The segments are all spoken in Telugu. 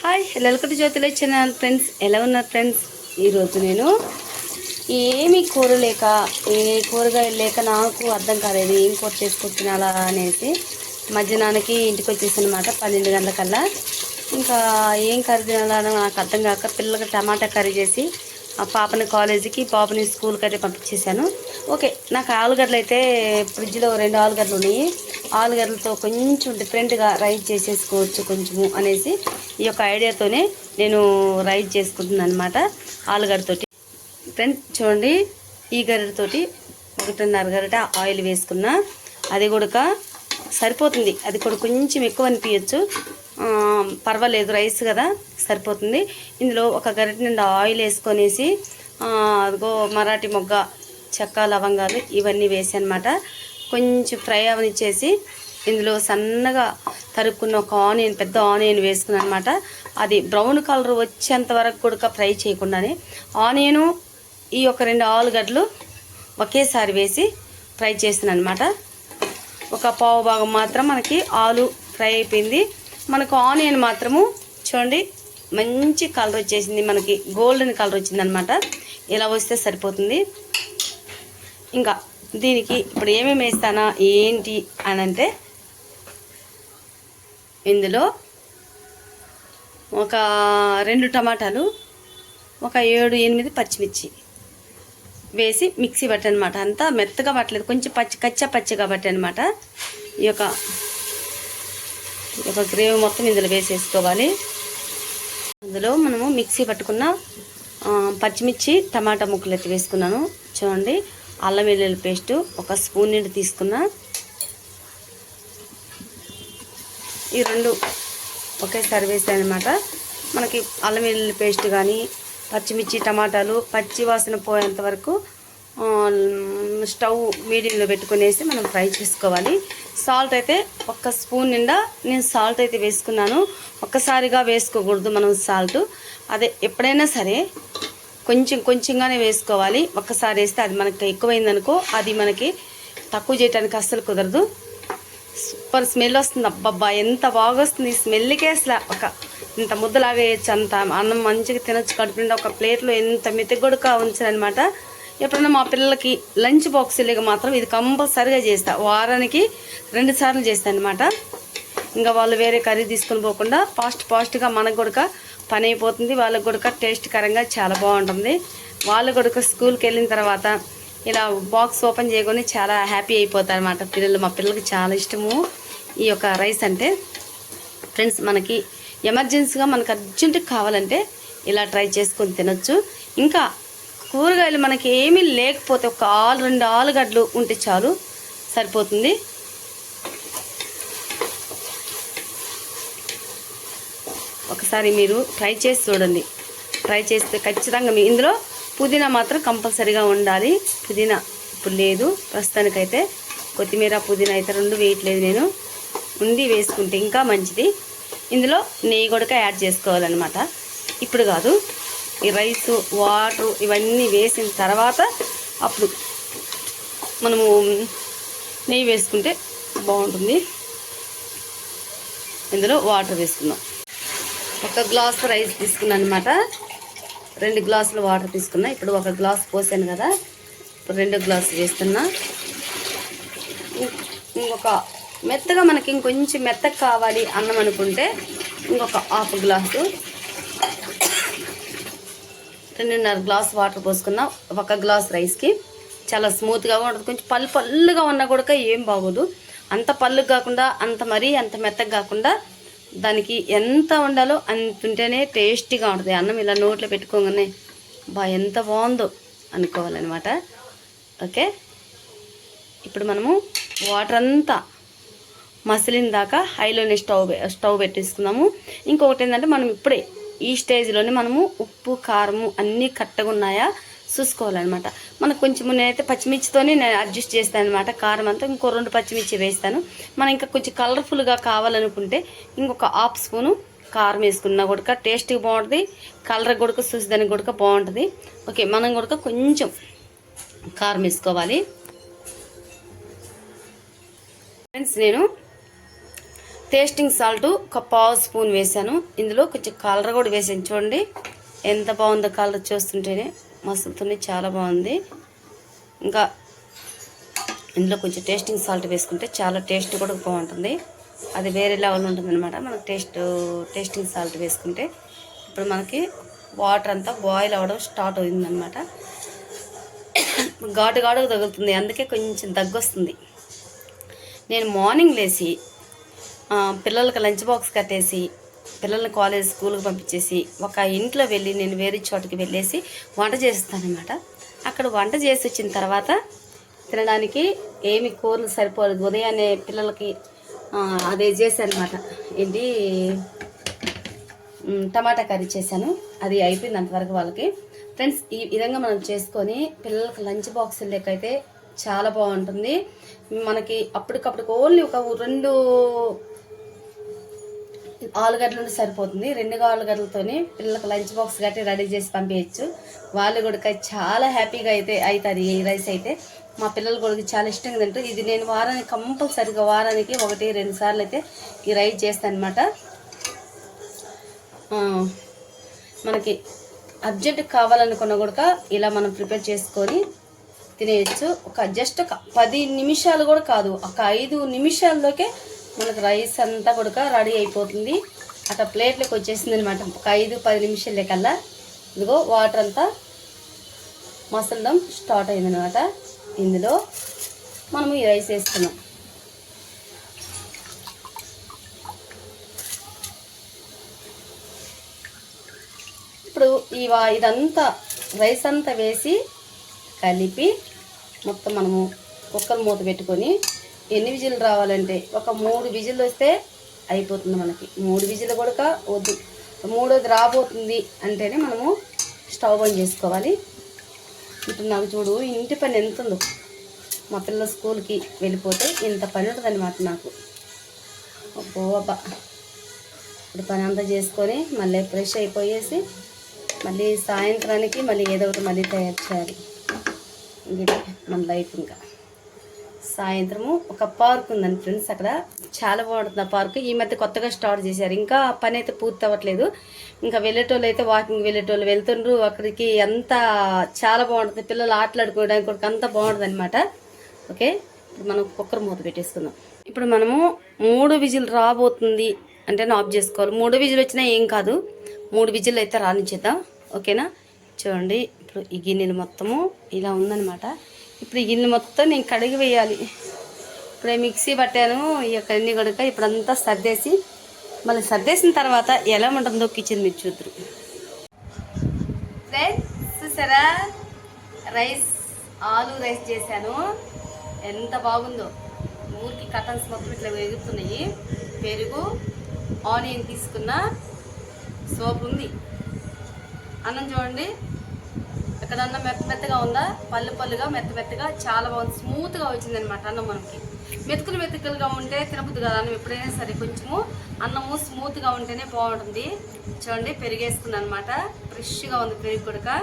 హాయ్ వెల్కమ్ టు జ్యోతిలే ఛానల్ ఫ్రెండ్స్. ఎలా ఉన్నారు ఫ్రెండ్స్? ఈరోజు నేను ఏమి కూర లేక కూరగాయలు లేక నాకు అర్థం కాలేదు ఏం కూర చేసుకొని తినాలా అనేసి మధ్యాహ్నానికి ఇంటికి వచ్చేసానమాట 12 గంటలకల్లా. ఇంకా ఏం కర్రీ తినాలని నాకు అర్థం కాక పిల్లలకి టమాటా కర్రీ చేసి ఆ పాపని కాలేజీకి పాపని స్కూల్కి అయితే పంపించేశాను. ఓకే, నాకు ఆలుగడ్డలు అయితే ఫ్రిడ్జ్లో 2 ఆలుగడ్డలు ఉన్నాయి. ఆలుగడ్డలతో కొంచెం డిఫరెంట్గా రైస్ చేసేసుకోవచ్చు కొంచెము అనేసి ఈ యొక్క ఐడియాతోనే నేను రైస్ చేసుకుంటున్నాను అనమాట ఆలుగడ్డతోటి. ఫ్రెండ్స్ చూడండి, ఈ గరిటతోటి 1.5 గరిట ఆయిల్ వేసుకున్నా. అది కూడా సరిపోతుంది, అది కూడా కొంచెం ఎక్కువ అనిపించచ్చు, పర్వాలేదు, రైస్ కదా సరిపోతుంది. ఇందులో 1 గరిట నిండా ఆయిల్ వేసుకొనేసి అదిగో మరాఠీ మొగ్గ, చెక్క, లవంగాలు ఇవన్నీ వేసి అనమాట కొంచెం ఫ్రై అవనిచ్చేసి ఇందులో సన్నగా తరుక్కున్న ఒక ఆనియన్, పెద్ద ఆనియన్ వేసుకున్నాను అనమాట. అది బ్రౌన్ కలర్ వచ్చేంత వరకు కూడా ఫ్రై చేయకుండానే ఆనియను ఈ యొక్క 2 ఆలుగడ్డలు ఒకేసారి వేసి ఫ్రై చేస్తున్నాను అనమాట. ఒక పావు భాగం మాత్రం మనకి ఆలు ఫ్రై అయిపోయింది. మనకు ఆనియన్ మాత్రము చూడండి మంచి కలర్ వచ్చేసింది, మనకి గోల్డెన్ కలర్ వచ్చిందనమాట. ఇలా వస్తే సరిపోతుంది. ఇంకా దీనికి ఇప్పుడు ఏమేమి వేస్తానా ఏంటి అని అంటే, ఇందులో ఒక 2 టమాటాలు, ఒక 7-8 పచ్చిమిర్చి వేసి మిక్సీ పట్టనమాట. అంతా మెత్తగా పట్టలేదు, కొంచెం కచ్చా పచ్చిగా పట్టనమాట. ఈ యొక్క గ్రేవీ మొత్తం ఇందులో వేసేసుకోవాలి. అందులో మనము మిక్సీ పట్టుకున్న పచ్చిమిర్చి, టమాటా ముక్కలు ఎత్తి వేసుకున్నాను. చూడండి, అల్లం వెల్లుల్లి పేస్టు 1 స్పూన్ నిండి తీసుకున్నా. ఈ 2 ఒకేసారి వేసాను అనమాట. మనకి అల్లం వెల్లుల్లి పేస్ట్ కానీ పచ్చిమిర్చి, టమాటాలు పచ్చి వాసన పోయేంత వరకు స్టవ్ మీడియంలో పెట్టుకునేసి మనం ఫ్రై చేసుకోవాలి. సాల్ట్ అయితే 1 స్పూన్ నిండా నేను సాల్ట్ అయితే వేసుకున్నాను. ఒక్కసారిగా వేసుకోకూడదు మనం సాల్ట్, అదే ఎప్పుడైనా సరే కొంచెంగానే వేసుకోవాలి. ఒక్కసారి వేస్తే అది మనకి ఎక్కువైందనుకో అది మనకి తక్కువ చేయడానికి అస్సలు కుదరదు. సూపర్ స్మెల్ వస్తుంది, అబ్బబ్బా ఎంత బాగా వస్తుంది. ఈ స్మెల్కే అసలు ఇంత ముద్దలాగా వేయచ్చు, అంత అన్నం మంచిగా తినొచ్చు కడుపు నిండా. ఒక ప్లేట్లో ఎంత మెత్తగొడుక ఉంచారనమాట. ఎప్పుడైనా మా పిల్లలకి లంచ్ బాక్స్ లేక మాత్రం ఇది కంపల్సరిగా చేస్తా, వారానికి 2 సార్లు చేస్తాను అనమాట. ఇంకా వాళ్ళు వేరే కర్రీ తీసుకొని పోకుండా ఫాస్ట్గా మనకు కూడా పని అయిపోతుంది, వాళ్ళకి కూడా టేస్ట్ కరంగా చాలా బాగుంటుంది. వాళ్ళు కూడా స్కూల్కి వెళ్ళిన తర్వాత ఇలా బాక్స్ ఓపెన్ చేయకొని చాలా హ్యాపీ అయిపోతారు అనమాట పిల్లలు. మా పిల్లలకి చాలా ఇష్టము ఈ యొక్క రైస్ అంటే. ఫ్రెండ్స్, మనకి ఎమర్జెన్సీగా మనకు అర్జెంటుగా కావాలంటే ఇలా ట్రై చేసుకొని తినొచ్చు. ఇంకా కూరగాయలు మనకి ఏమీ లేకపోతే ఒక 2 ఆలుగడ్డలు ఉంటే చాలు, సరిపోతుంది. ఒకసారి మీరు ట్రై చేసి చూడండి. ట్రై చేస్తే ఖచ్చితంగా ఇందులో పుదీనా మాత్రం కంపల్సరీగా ఉండాలి. పుదీనా ఇప్పుడు లేదు ప్రస్తుతానికైతే. కొత్తిమీర, పుదీనా అయితే 2 వేయట్లేదు నేను, ఉండి వేసుకుంటే ఇంకా మంచిది. ఇందులో నెయ్యి కూడా యాడ్ చేసుకోవాలన్నమాట. ఇప్పుడు కాదు, ఈ రైసు, వాటర్ ఇవన్నీ వేసిన తర్వాత అప్పుడు మనము నెయ్యి వేసుకుంటే బాగుంటుంది. ఇందులో వాటర్ వేసుకుందాం. 1 గ్లాస్ రైస్ తీసుకున్నాను అనమాట, 2 గ్లాసులు వాటర్ తీసుకున్నా. ఇప్పుడు 1 గ్లాస్ పోసాను కదా, ఇప్పుడు 2 గ్లాసులు వేస్తున్నా. ఇంకొక మెత్తగా మనకి ఇంకొంచెం మెత్తగా కావాలి అన్నం అనుకుంటే ఇంకొక 1/2 గ్లాసు, 2.5 గ్లాస్ వాటర్ పోసుకున్నా. 1 గ్లాస్ రైస్కి చాలా స్మూత్గా ఉంటుంది. కొంచెం పల్లుగా ఉన్నా కూడా ఏం బాగోదు. అంత పల్లుగా కాకుండా అంత మెత్తగా కాకుండా దానికి ఎంత ఉండాలో అంత ఉంటేనే టేస్టీగా ఉంటుంది. అన్నం ఇలా నోట్లో పెట్టుకోగానే ఎంత బాగుందో అనుకోవాలన్నమాట. ఓకే, ఇప్పుడు మనము వాటర్ అంతా మసిలిన దాకా హైలోనే స్టవ్ పెట్టేసుకుందాము. ఇంకొకటి ఏంటంటే, మనం ఇప్పుడే ఈ స్టేజ్లోనే మనము ఉప్పు, కారము అన్నీ కరెక్ట్గా ఉన్నాయా చూసుకోవాలన్నమాట. మనకు కొంచెం నేనైతే పచ్చిమిర్చితోనే నేను అడ్జస్ట్ చేస్తాను అనమాట. కారం అంతా ఇంకో 2 పచ్చిమిర్చి వేస్తాను. మనం ఇంకా కొంచెం కలర్ఫుల్గా కావాలనుకుంటే ఇంకొక 1/2 స్పూను కారం వేసుకున్నా కూడా టేస్ట్గా బాగుంటుంది. కలర్ కూడా చూసేదానికి కూడా బాగుంటుంది. ఓకే, మనం కూడా కొంచెం కారం వేసుకోవాలి. ఫ్రెండ్స్, నేను టేస్టింగ్ సాల్ట్ ఒక పావు స్పూన్ వేసాను. ఇందులో కొంచెం కలర్ కూడా వేసాను. చూడండి ఎంత బాగుందో, కలర్ చూస్తుంటేనే మసులుతుంది, చాలా బాగుంది. ఇంకా ఇందులో కొంచెం టేస్టింగ్ సాల్ట్ వేసుకుంటే చాలా టేస్ట్ కూడా బాగుంటుంది. అది వేరే లెవెల్ ఉంటుంది అనమాట మనకు టేస్టింగ్ సాల్ట్ వేసుకుంటే. ఇప్పుడు మనకి వాటర్ అంతా బాయిల్ అవ్వడం స్టార్ట్ అయిందనమాట. ఘాటు తగులుతుంది, అందుకే కొంచెం దగ్గొస్తుంది. నేను మార్నింగ్ లేచి పిల్లలకి లంచ్ బాక్స్ కట్టేసి పిల్లల్ని కాలేజ్ స్కూల్కి పంపించేసి ఒక ఇంట్లో వెళ్ళి నేను వేరే చోటుకి వెళ్ళేసి వంట చేస్తానమాట. అక్కడ వంట చేసి వచ్చిన తర్వాత తినడానికి ఏమి కూరలు సరిపోలేదు. ఉదయాన్నే పిల్లలకి అదే చేశాను అనమాట. ఏంటి, టమాటా కర్రీ చేశాను. అది అయిపోయింది అంతవరకు వాళ్ళకి. ఫ్రెండ్స్, ఈ విధంగా మనం చేసుకొని పిల్లలకి లంచ్ బాక్స్ లెక్కైతే చాలా బాగుంటుంది. మనకి అప్పటికప్పుడు ఓన్లీ ఒక 2 ఆలుగడ్డలు సరిపోతుంది. 2 ఆలుగడ్డలతోనే పిల్లలకు లంచ్ బాక్స్ గట్టి రెడీ చేసి పంపించచ్చు. వాళ్ళు కూడా చాలా హ్యాపీగా అయితే అవుతుంది. ఈ రైస్ అయితే మా పిల్లలు కూడా చాలా ఇష్టంగా తింటారు. ఇది నేను వారానికి కంపల్సరిగా 1-2 సార్లు అయితే ఈ రైస్ చేస్తాను అనమాట. మనకి అర్జెంట్ కావాలనుకున్న కూడా ఇలా మనం ప్రిపేర్ చేసుకొని తినేయచ్చు. జస్ట్ ఒక 10 నిమిషాలు కూడా కాదు, ఒక 5 నిమిషాల్లోకే మనకు రైస్ అంతా కూడా రెడీ అయిపోతుంది. అట్లా ప్లేట్లోకి వచ్చేసింది అనమాట. ఒక 5-10 నిమిషాలే కల్లా ఇదిగో వాటర్ అంతా మసలడం స్టార్ట్ అయిందనమాట. ఇందులో మనము ఈ రైస్ వేస్తున్నాం. ఇప్పుడు ఇదంతా రైస్ అంతా వేసి కలిపి మొత్తం మనము కుక్కర్ మూత పెట్టుకొని ఎన్ని విజిల్ రావాలంటే ఒక 3 విజిల్ వస్తే అయిపోతుంది మనకి. 3 విజిల్ కూడా వద్దు, 3వది రాబోతుంది అంటేనే మనము స్టవ్ ఆన్ చేసుకోవాలి. ఇప్పుడు నాకు చూడు ఇంటి పని ఎంత ఉందో. మా పిల్లల స్కూల్కి వెళ్ళిపోతే ఇంత పని ఉంటుంది అనమాట నాకు. అబ్బా, ఇప్పుడు పని అంతా చేసుకొని మళ్ళీ ఫ్రెష్ అయిపోయేసి మళ్ళీ సాయంత్రానికి మళ్ళీ ఏదో ఒకటి మళ్ళీ తయారు చేయాలి. ఇది మన లైఫ్. ఇంకా సాయంత్రము ఒక పార్క్ ఉందండి ఫ్రెండ్స్, అక్కడ చాలా బాగుంటుంది ఆ పార్క్. ఈ మధ్య కొత్తగా స్టార్ట్ చేశారు. ఇంకా పని అయితే పూర్తి అవ్వట్లేదు. ఇంకా వెళ్ళేటోళ్ళు అయితే వాకింగ్ వెళ్ళేటోళ్ళు వెళ్తుండ్రు అక్కడికి. అంతా చాలా బాగుంటుంది, పిల్లలు ఆటలాడుకోవడానికి కూడా అంతా బాగుంటుంది అనమాట. ఓకే, ఇప్పుడు మనం కుక్కర్ మూత పెట్టేసుకుందాం. ఇప్పుడు మనము 3 విజిల్ రాబోతుంది అంటే ఆఫ్ చేసుకోవాలి. 3 విజిల్ వచ్చినా ఏం కాదు, 3 విజిల్ అయితే రానిచ్చేద్దాం. ఓకేనా, చూడండి ఇప్పుడు ఈ గిన్నెలు మొత్తము ఇలా ఉందనమాట. ఇప్పుడు ఈ గిన్నె మొత్తం నేను కడిగి వేయాలి. ఇప్పుడే మిక్సీ పట్టాను ఈ యొక్క అన్ని కనుక. ఇప్పుడంతా సర్దేసి మళ్ళీ సర్దేసిన తర్వాత ఎలా ఉంటుందో కిచెన్ మీరు చూద్దరు. ఫ్రెండ్స్ చూసారా, ఆలు రైస్ చేశాను. ఎంత బాగుందో, ఊరికి కటన్స్ మొత్తం ఇట్లా ఎగురుతున్నాయి. పెరుగు, ఆనియన్ తీసుకున్న, సోప్ ఉంది. అన్నం చూడండి ఎక్కడ అన్నం మెత్తగా ఉందా, పళ్ళుగా మెత్తగా చాలా బాగుంది. స్మూత్గా వచ్చింది అనమాట అన్నం. మనకి మెతుకులుగా ఉంటే తినబుద్ది కదా అన్నం ఎప్పుడైనా సరే. కొంచెము అన్నము స్మూత్గా ఉంటేనే బాగుంటుంది. చూడండి పెరిగేసుకున్నాను అనమాట. ఫ్రెష్గా ఉంది పెరుగు కూడా.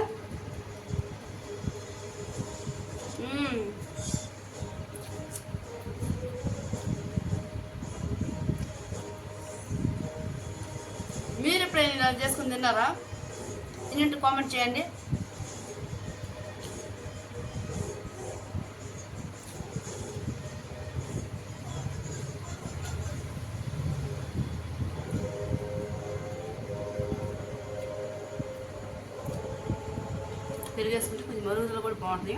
మీరు ఎప్పుడైనా చేసుకుని తిన్నారా? ఏంటంటే కామెంట్ చేయండి. పెరిగేసుకుంటే కొంచెం మరుగుదల కూడా బాగుంటుంది.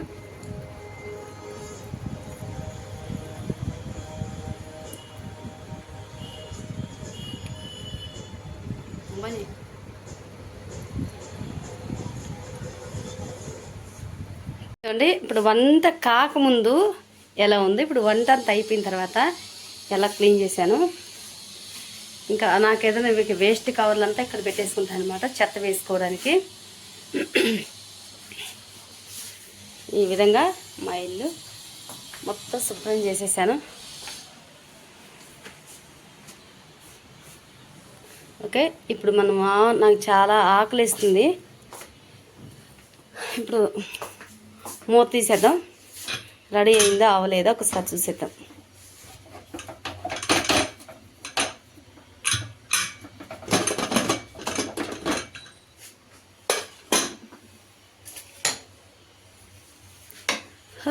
చూడండి ఇప్పుడు వంట కాకముందు ఎలా ఉంది, ఇప్పుడు వంట అంతా అయిపోయిన తర్వాత ఎలా క్లీన్ చేశాను. ఇంకా నాకు ఏదైనా మీకు వేస్ట్ కవర్లంతా ఇక్కడ పెట్టేసుకుంటాను అనమాట, చెత్త వేసుకోవడానికి. ఈ విధంగా మా ఇల్లు మొత్తం శుభ్రం చేసేసాను. ఓకే, ఇప్పుడు మనం నాకు చాలా ఆకలిస్తుంది. ఇప్పుడు మూత తీసేద్దాం. రెడీ అయిందా అవ్వలేదా ఒకసారి చూసేద్దాం.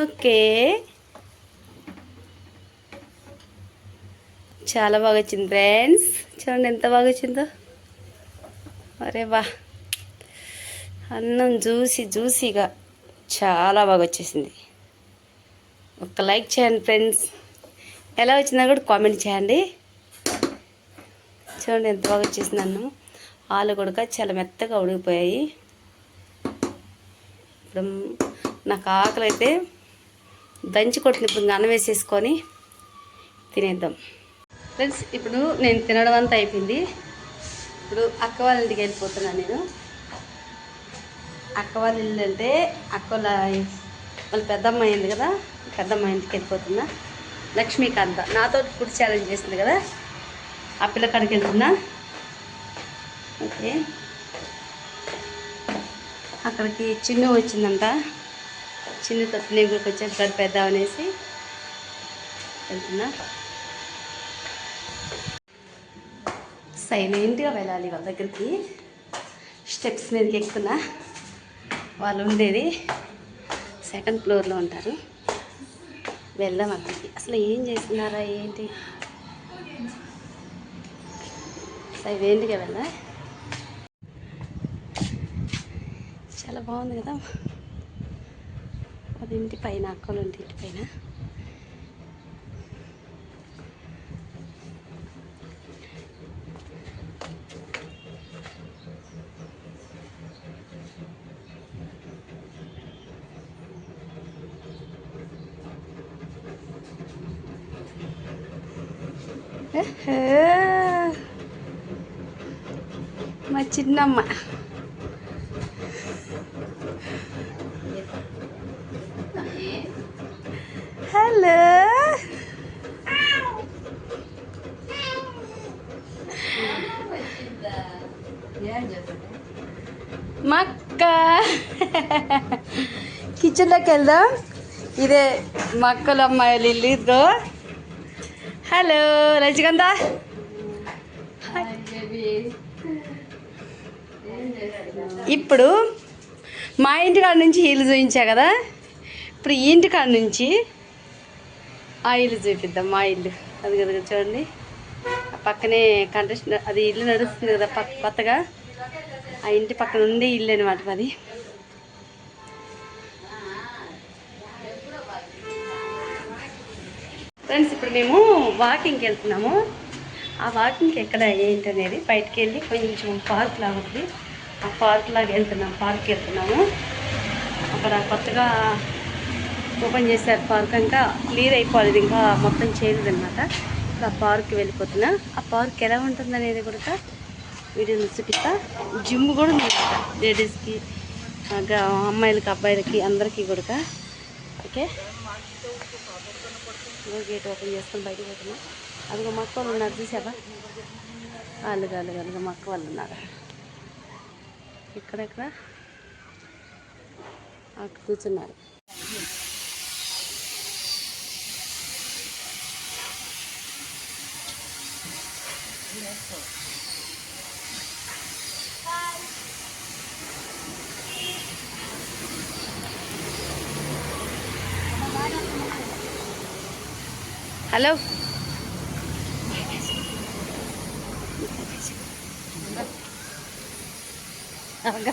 ఓకే, చాలా బాగా వచ్చింది ఫ్రెండ్స్. చూడండి ఎంత బాగా వచ్చిందో. అరే వా, అన్నం జ్యూసీగా చాలా బాగా వచ్చేసింది. ఒక లైక్ చేయండి ఫ్రెండ్స్. ఎలా వచ్చిందో కూడా కామెంట్ చేయండి. చూడండి ఎంత బాగా వచ్చేసింది అన్నం. ఆలు కూడా చాలా మెత్తగా ఉడికిపోయాయి. ఇప్పుడు నాకు ఆకలి అయితే దంచి కొట్టిన ఇప్పుడు అన్నం వేసేసుకొని తినేద్దాం ఫ్రెండ్స్. ఇప్పుడు నేను తినడం అంతా అయిపోయింది. ఇప్పుడు అక్క వాళ్ళ ఇంటికి వెళ్ళిపోతున్నాను నేను. అక్క వాళ్ళ ఇల్లు అంటే వాళ్ళ పెద్దమ్మ అయింది కదా, పెద్దమ్మ ఇంటికి వెళ్ళిపోతున్నా. లక్ష్మీకాంత నాతో ఫుడ్ ఛాలెంజ్ చేసింది కదా, ఆ పిల్ల కాడికి వెళ్తున్నా. ఓకే, అక్కడికి చిన్ను వచ్చిందంట. చిన్నుతో నేను కూడా కొంచెం గడిపేద్దాం అనేసి వెళ్తున్నా. సైలెంట్గా వెళ్ళాలి వాళ్ళ దగ్గరికి. స్టెప్స్ మీదకి ఎక్కుతున్నా. వాళ్ళు ఉండేది సెకండ్ ఫ్లోర్లో ఉంటారు. వెళ్దాం అక్కడికి. అసలు ఏం చేస్తున్నారా ఏంటి, సైలెంట్గా వెళ్ళా. చాలా బాగుంది కదా వాళ్ళ ఇంటి పైన, అక్కల ఇంటి పైన. మా చిన్నమ్మ. హలో, మా అక్క. కిచెన్లోకి వెళ్దాం. ఇదే మా అక్కల అమ్మాయిలు ఇల్లు ఇద్దరు. హలో రజకంత. ఇప్పుడు మా ఇంటికాడ నుంచి ఇల్లు చూపించా కదా, ఇప్పుడు ఈ ఇంటికాడ నుంచి ఆ ఇల్లు చూపిద్దాం. మా ఇల్లు అది కదా చూడండి, ఆ పక్కనే కంట్రక్షన్, అది ఇల్లు నడుస్తుంది కదా కొత్తగా, ఆ ఇంటి పక్కన ఉండే ఇల్లు అనమాట అది. ఫ్రెండ్స్ ఇప్పుడు మేము వాకింగ్కి వెళ్తున్నాము. ఆ వాకింగ్కి ఎక్కడ ఏంటనేది బయటికి వెళ్ళి కొంచెం పార్క్ లాగా ఉంది, ఆ పార్క్ లాగా పార్క్కి వెళ్తున్నాము. అక్కడ కొత్తగా ఓపెన్ చేశారు పార్క్, ఇంకా క్లియర్ అయిపోలేదు, ఇంకా మొత్తం చేయలేదు అనమాట. ఇప్పుడు ఆ పార్క్కి వెళ్ళిపోతున్నా. ఆ పార్క్ ఎలా ఉంటుంది అనేది కూడా వీడియోలో చూపిస్తా. జిమ్ కూడా ఉంది లేడీస్కి, అమ్మాయిలకి అబ్బాయిలకి అందరికీ కూడా. ఓకే, గేట్ ఓపెన్ చేసుకొని బయటకు పోతున్నా. అదిగో మా అక్క వాళ్ళు ఉన్నారు చూసావా, అలుగా మా అక్క వాళ్ళు ఉన్నారు. ఇక్కడెక్కడ అక్కడ కూర్చున్నారు. హలో,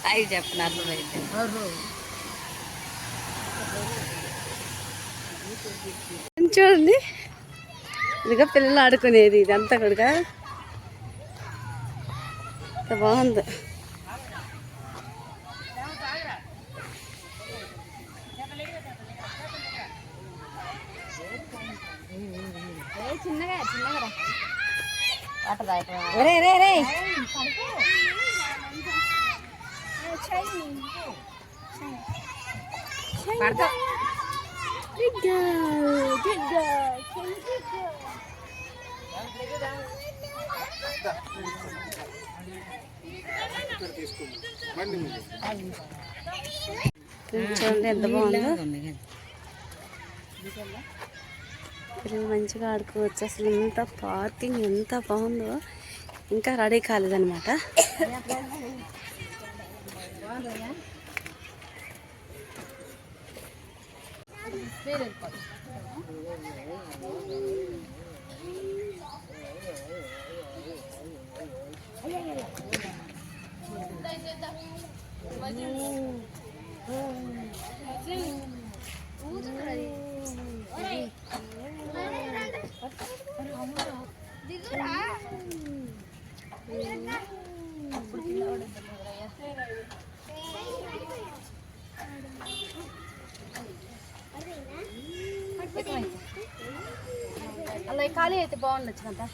హాయ్ చెప్పినారు. చూడండి, ఇదిగా పిల్లలు ఆడుకునేది ఇదంతా కూడా బాగుంది. చిన్నగా చూడండి ఎంత బాగుందో. పిల్లలు మంచిగా ఆడుకోవచ్చు. అసలు ఎంత పార్కింగ్ ఎంత బాగుందో. ఇంకా రెడీ కాలేదన్నమాట. అలా ఖాళీ అయితే బాగుండొచ్చు కదా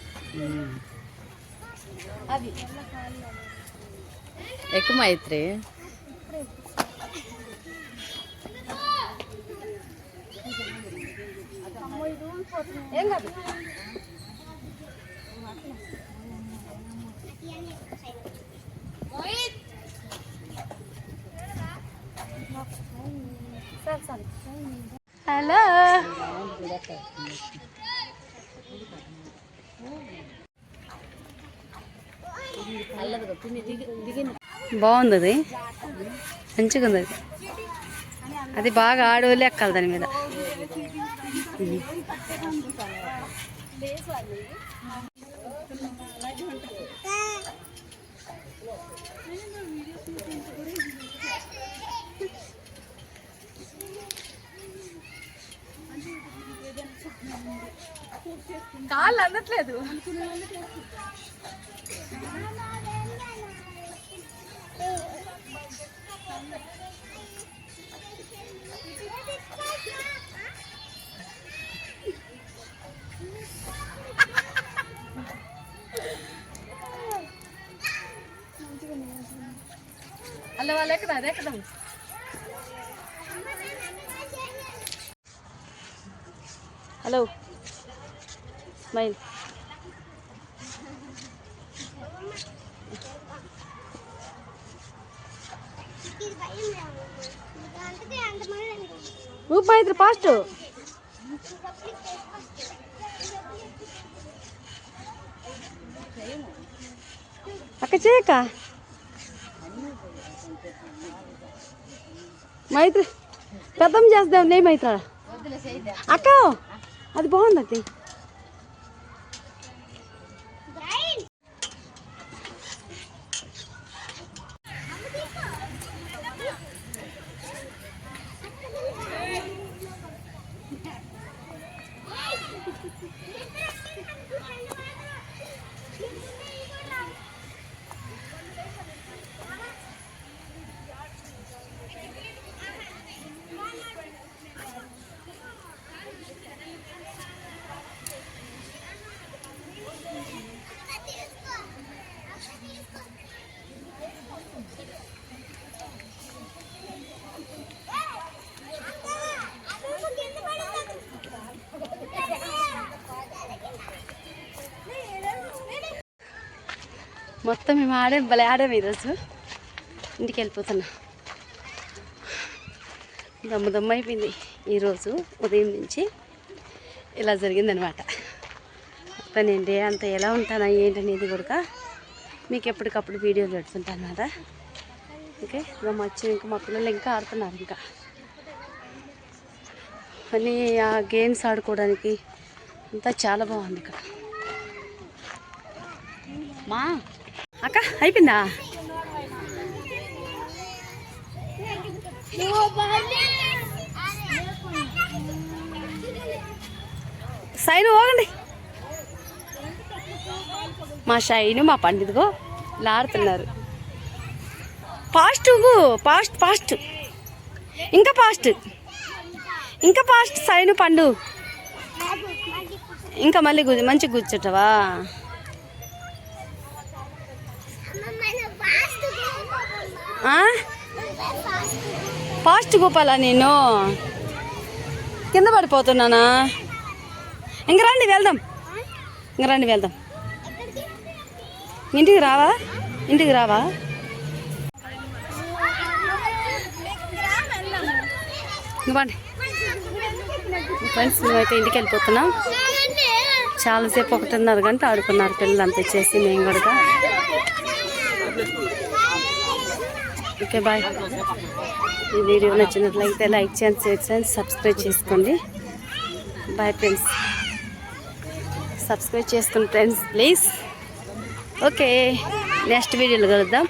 అవి ఎక్కువ మైత్రి ఏం కాదు హలో బాగుంది అది మంచిగా ఉంది అది అది బాగా ఆడోళ్ళు ఎక్కాలి దాని మీద కాళ్ళు అందట్లేదు అలా వాళ్ళు ఎక్కడ అది ఎక్కడ హలో స్మైల్ మైత్రి ఫాస్ట్ అక్క చేయక మైత్రి పెద్దం చేద్దాం నే మైత్ర అక్క అది బాగుంది అది మొత్తం మేము భలే ఆడాము ఈరోజు. ఇంటికి వెళ్ళిపోతున్నా. దమ్ము అయిపోయింది ఈరోజు. ఉదయం నుంచి ఇలా జరిగిందనమాట. నేను డే అంతా ఎలా ఉంటానా ఏంటనేది కూడా మీకు ఎప్పటికప్పుడు వీడియోలు పెడుతుంటాను అన్నమాట. ఓకే, ఇంకా మా పిల్లలు ఇంకా ఆడుతున్నారు. ఇంకా అన్నీ ఆ గేమ్స్ ఆడుకోవడానికి అంతా చాలా బాగుంది ఇక్కడ. మా అక్క అయిపోయిందా? సైను పోగండి. మా షైను మా పండితుగో లాడుతున్నారు. ఫాస్ట్ ఫాస్ట్ ఫాస్ట్ ఇంకా ఫాస్ట్ ఇంకా ఫాస్ట్ సైను పండు. ఇంకా మళ్ళీ మంచిగా కూర్చుంటావా? ఫాస్ట్ గోపాలా, నేను కింద పడిపోతున్నానా? ఇంక రండి వెళ్దాం. ఇంటికి రావా? ఇవ్వండి ఫ్రెండ్స్, మేమైతే ఇంటికి వెళ్ళిపోతున్నాం. చాలాసేపు 1:30 గంట ఆడుకున్నారు పిల్లలంతా. చేసి మేము కూడా ఓకే బాయ్. ఈ వీడియో నచ్చినట్లయితే లైక్ చేయండి, షేర్ చేయండి, సబ్స్క్రైబ్ చేసుకోండి. Bye friends. సబ్స్క్రైబ్ చేసుకోండి ఫ్రెండ్స్ ప్లీజ్. ఓకే, నెక్స్ట్ వీడియోలో కలుద్దాం.